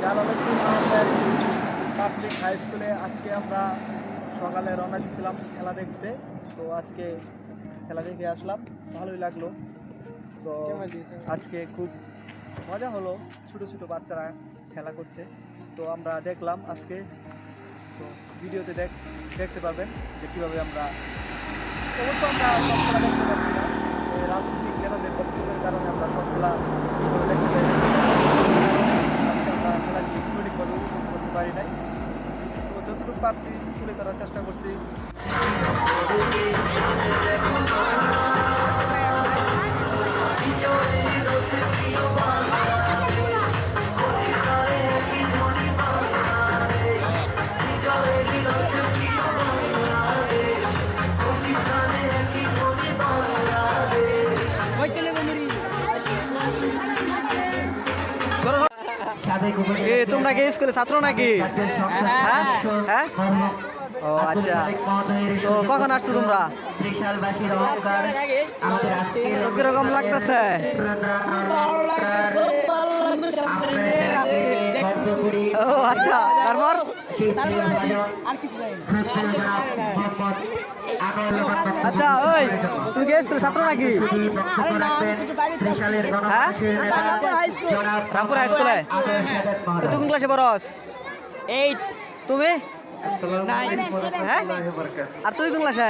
Jalaluddin Ahmed public high স্কুলে আজকে আমরা সকালে রওনা দিয়েছিলাম খেলা দেখতে। তো আজকে খেলা দেখে আসলাম, ভালোই লাগলো। তো আজকে খুব মজা হলো, ছোট ছোট বাচ্চারা খেলা করছে, তো আমরা দেখলাম আজকে। তো ভিডিওতে দেখতে পারবেন যে কীভাবে আমরা অবশ্য আমরা সব খেলা দেখতে পাচ্ছি না, রাজনৈতিক নেতাদের বক্তব্যের কারণে আমরা সব খেলা ঠিকভাবে দেখতে পাই না। আজকে আমরা খেলাটি সঠিকভাবে উপভোগ করতে পারি নাই, তো যতটুকু পারছি তুলে ধরার চেষ্টা করছি। তোমরা কি স্কুলে ছাত্র নাকি? হ্যাঁ, ও আচ্ছা। তো কখন আসছো তোমরা? কিরকম লাগতেছে? ও আচ্ছা, তারপর আচ্ছা, ওই তুমি কি স্কুলে ছাত্র নাকি? হ্যাঁ, রামপুর হাই স্কুলে। তুই কোন ক্লাসে পড়স? 8। তুমি? 9। হ্যাঁ, আর তুই কোন ক্লাসে?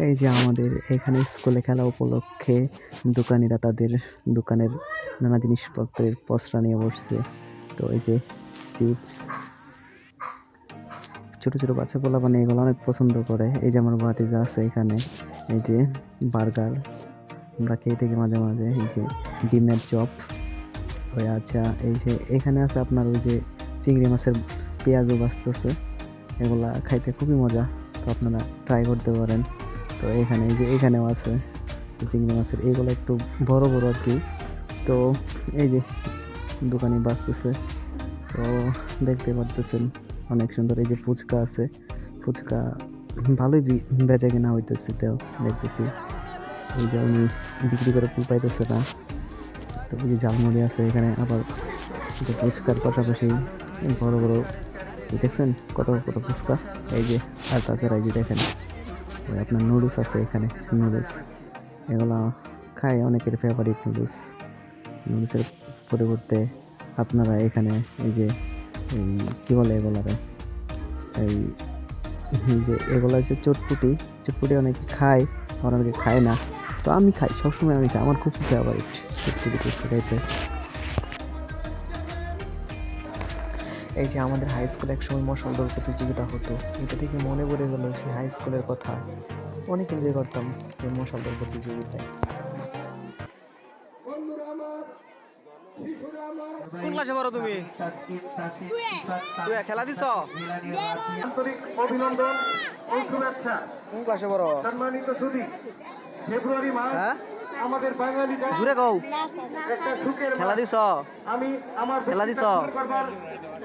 এই যে আমাদের এখানে স্কুলে খেলা উপলক্ষে দোকানিরা তাদের দোকানের নানা জিনিসপত্রের পসরা নিয়ে বসছে। তো এই যে চিপস, ছোট ছোট বাচ্চা পোলা মানে এগুলো অনেক পছন্দ করে। এই যে আমার ভাতিজা আছে এখানে, এই যে বার্গার আমরা খেয়ে থাকি মাঝে মাঝে। এই যে ডিমের চপ, ওই আচ্ছা এই যে এখানে আছে আপনার ওই যে চিংড়ি মাছের পেঁয়াজও বাঁচতেছে, এগুলা খাইতে খুবই মজা, তো আপনারা ট্রাই করতে পারেন। তো এখানে এই যে এখানেও আছে চিংড়ি মাছের, এগুলো একটু বড় বড় আর কি। তো এই যে দোকানে বাঁচতেছে, তো দেখতে পারতেছেন অনেক সুন্দর। এই যে ফুচকা আছে, ফুচকা ভালোই বেচা কেনা হইতেছে, তো দেখতেছি এই যে উনি বিক্রি করে ফুল পাইতেছে না। তো এই যে ঝালমুড়ি আছে এখানে, আবার ফুচকার পাশাপাশি বড় বড় দেখছেন কত কত ফুচকা। এই যে আর তাছাড়া এই যে দেখেন ওই আপনার নুডলস আছে এখানে, নুডলস এগুলো খায় অনেকের ফেভারিট। নুডলসের পরিবর্তে আপনারা এখানে এই যে কী বলে এগুলারে, এই যে এগুলো হচ্ছে চটপুটি, চটপুটি অনেকে খায়, আবার অনেকে খায় না। তো আমি খাই, সবসময় আমি খাই, আমার খুব ফেভারিট চটপুটি ফুচকা খাইতে। এই যে আমাদের হাই স্কুলে একসময় মশাল দৌড় প্রতিযোগিতা হতো, এটা থেকে মনে পড়ে গেল সেই হাই স্কুলের কথা। অনেক এনজয় করতাম এই মশাল দৌড় প্রতিযোগিতায়। কোন ক্লাসে পড়ো তুমি? তুই খেলা দিছ? আন্তরিক অভিনন্দন ও শুভেচ্ছা। কোন ক্লাসে পড়ো? সম্মানিত সুধী, ফেব্রুয়ারি মাস হ্যাঁ, আমাদের বাঙালি দূরে কও। একটা সুখের খেলা মাস। দিছ? আমি আমার খেলা দিছ?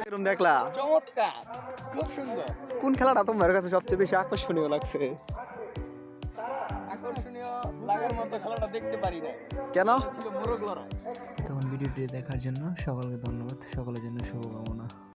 এরকম দেখলা? চমৎকার, খুব সুন্দর। কোন খেলাটা তোমার কাছে সবচেয়ে বেশি আকর্ষণীয় লাগছে? আকর্ষণীয় লাগার মতো খেলাটা দেখতে পারি না, কেন? ছিল মোরগ লড়াই। তখন ভিডিওটি দেখার জন্য সকলকে ধন্যবাদ, সকলের জন্য শুভকামনা।